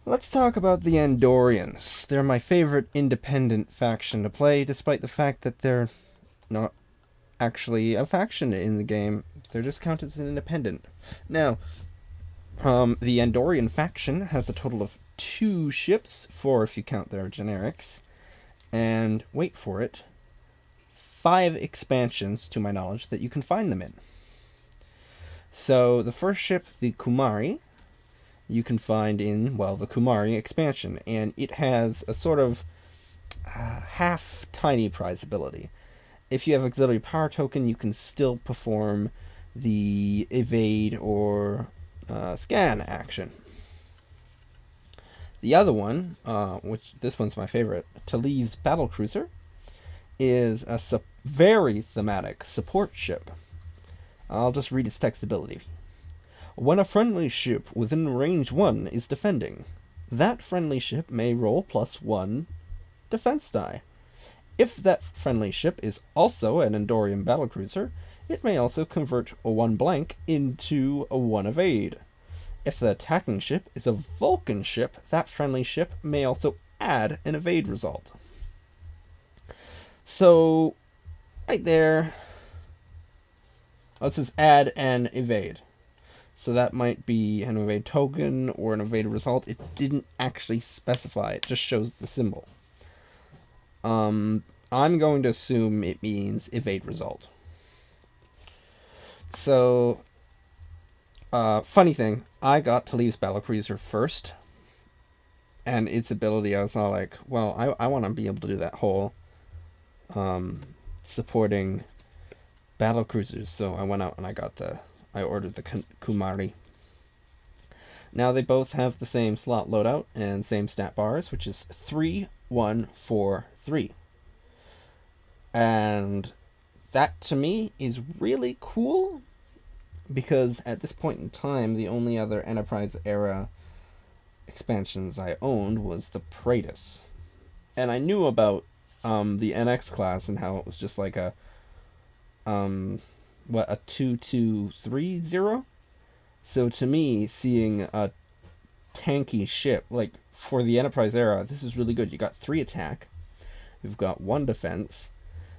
Let's talk about the Andorians. They're my favorite independent faction to play, despite the fact that they're not actually a faction in the game. They're just counted as an independent. Now, the Andorian faction has a total of 2 ships, 4 if you count their generics, and wait for it, 5 expansions, to my knowledge, that you can find them in. So the first ship, the Kumari, you can find in, well, the Kumari expansion, and it has a sort of half tiny prize ability. If you have auxiliary power token, you can still perform the evade or scan action. The other one, which this one's my favorite, Taliv's Battlecruiser, is a very thematic support ship. I'll just read its text ability. When a friendly ship within range 1 is defending, that friendly ship may roll +1 defense die. If that friendly ship is also an Andorian battlecruiser, it may also convert a 1 blank into a 1 evade. If the attacking ship is a Vulcan ship, that friendly ship may also add an evade result. So, right there, it says add an evade. So that might be an evade token or an evade result. It didn't actually specify, it just shows the symbol. I'm going to assume it means evade result. So, funny thing, I got Taliv's Battlecruiser first, and its ability, I was all like, well, I want to be able to do that whole supporting battlecruisers, so I went out and I ordered the Kumari. Now they both have the same slot loadout and same stat bars, which is 3, 1, 4, 3. And that to me is really cool, because at this point in time, the only other Enterprise era expansions I owned was the Praetus. And I knew about the NX class and how it was just like a 2230. So to me, seeing a tanky ship, like for the Enterprise era, this is really good. You got 3 attack, you've got 1 defense,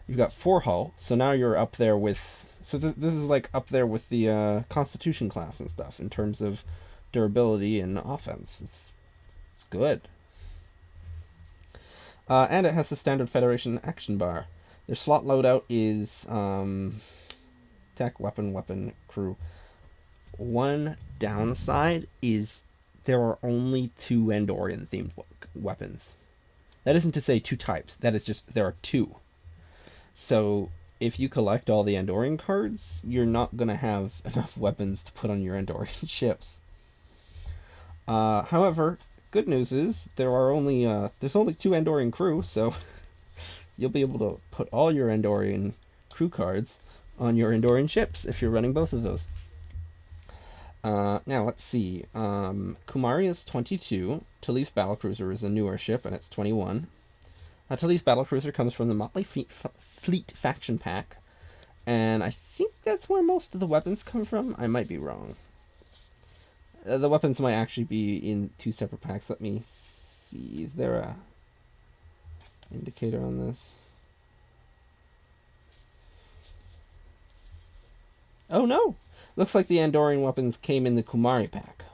you've got 4 hull, so now you're up there with, so this is like up there with the Constitution class and stuff in terms of durability and offense. It's good. And it has the standard Federation action bar. Their slot loadout is attack, weapon, crew. One downside is there are only 2 Andorian themed weapons. That isn't to say 2 types. That is just there are 2. So if you collect all the Andorian cards, you're not gonna have enough weapons to put on your Andorian ships. However, good news is there's only 2 Andorian crew, so you'll be able to put all your Andorian crew cards on your Andorian ships if you're running both of those. Now let's see. Kumari is 22. Taliv's Battlecruiser is a newer ship, and it's 21. Taliv's Battlecruiser comes from the Motley Fleet faction pack, and I think that's where most of the weapons come from. I might be wrong. The weapons might actually be in 2 separate packs. Let me see. Is there a indicator on this? Oh no! Looks like the Andorian weapons came in the Kumari pack.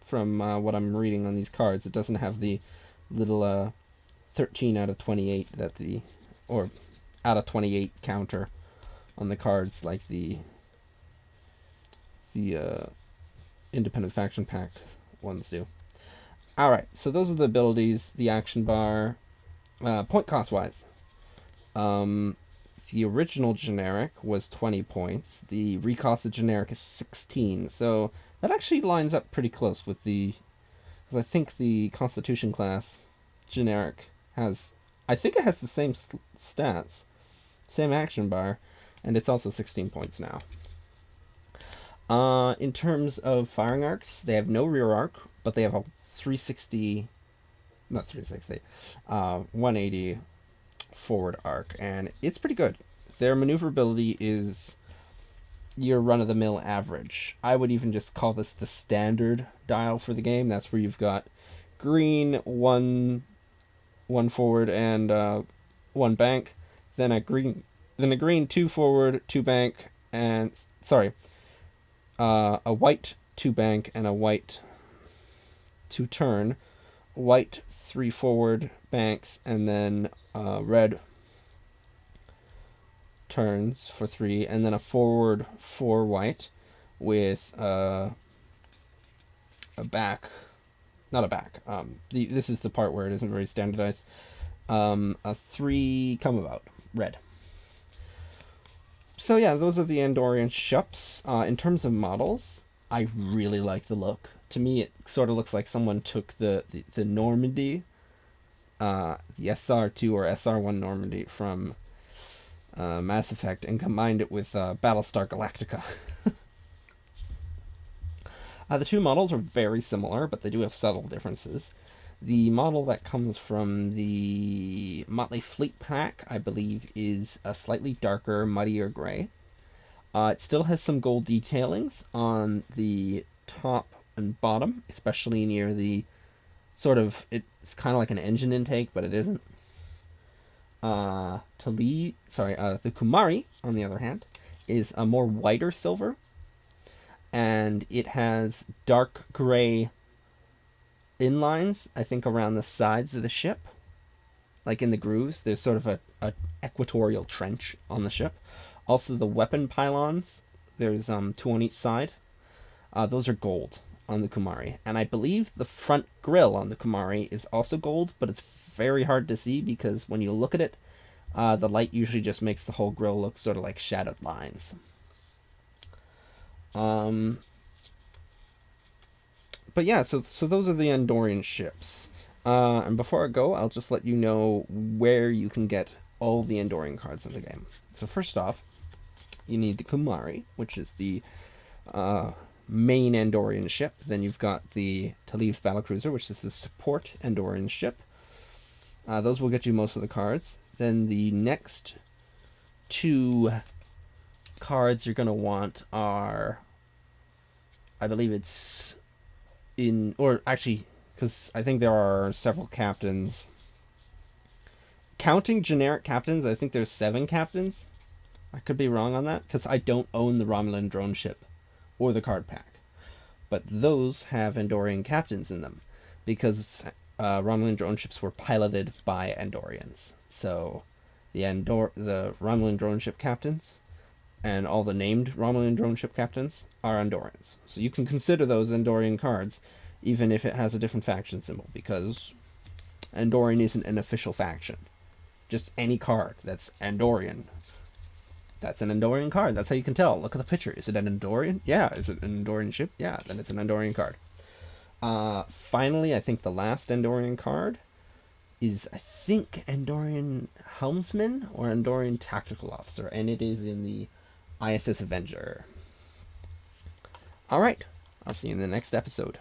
From what I'm reading on these cards, it doesn't have the little 13 out of 28 or out of 28 counter on the cards like the independent faction pack ones do. Alright, so those are the abilities, the action bar. Point cost wise, the original generic was 20 points. The recosted generic is 16. So that actually lines up pretty close with because I think the Constitution class generic has, I think it has the same stats, same action bar, and it's also 16 points now. In terms of firing arcs, they have no rear arc, but they have a 180 forward arc, and it's pretty good. Their maneuverability is your run-of-the-mill average. I would even just call this the standard dial for the game. That's where you've got green, one forward and one bank, then a green, two forward, two bank, and sorry, a white, two bank, and a white, two turn, white, three forward banks, and then red turns for three, and then a forward, four white, with a back, not a back. This is the part where it isn't very standardized. A three come about red. So yeah, those are the Andorian ships. In terms of models, I really like the look. To me, it sort of looks like someone took the Normandy, the SR2 or SR1 Normandy from Mass Effect, and combined it with Battlestar Galactica. The two models are very similar, but they do have subtle differences. The model that comes from the Motley Fleet pack, I believe, is a slightly darker, muddier gray. It still has some gold detailings on the top and bottom, especially near the sort of, it's kind of like an engine intake, but it isn't. The Kumari, on the other hand, is a more whiter silver, and it has dark gray inlines, I think, around the sides of the ship, like in the grooves. There's sort of a equatorial trench on the ship. Also, the weapon pylons, there's two on each side. Those are gold on the Kumari, and I believe the front grille on the Kumari is also gold, but it's very hard to see because when you look at it, the light usually just makes the whole grille look sort of like shadowed lines. But yeah, so those are the Andorian ships. And before I go, I'll just let you know where you can get all the Andorian cards in the game. So first off, you need the Kumari, which is the main Andorian ship. Then you've got the Taliv's Battlecruiser, which is the support Andorian ship. Those will get you most of the cards. Then the next two cards you're going to want are, I believe it's in, or actually, because I think there are several captains. Counting generic captains, I think there's 7 captains. I could be wrong on that, because I don't own the Romulan drone ship or the card pack. But those have Andorian captains in them, because Romulan drone ships were piloted by Andorians. So the Romulan drone ship captains and all the named Romulan drone ship captains are Andorians. So you can consider those Andorian cards, even if it has a different faction symbol, because Andorian isn't an official faction. Just any card that's Andorian, that's an Andorian card. That's how you can tell. Look at the picture. Is it an Andorian? Yeah. Is it an Andorian ship? Yeah, then it's an Andorian card. Finally, I think the last Andorian card is, I think, Andorian Helmsman or Andorian Tactical Officer, and it is in the ISS Avenger. Alright, I'll see you in the next episode.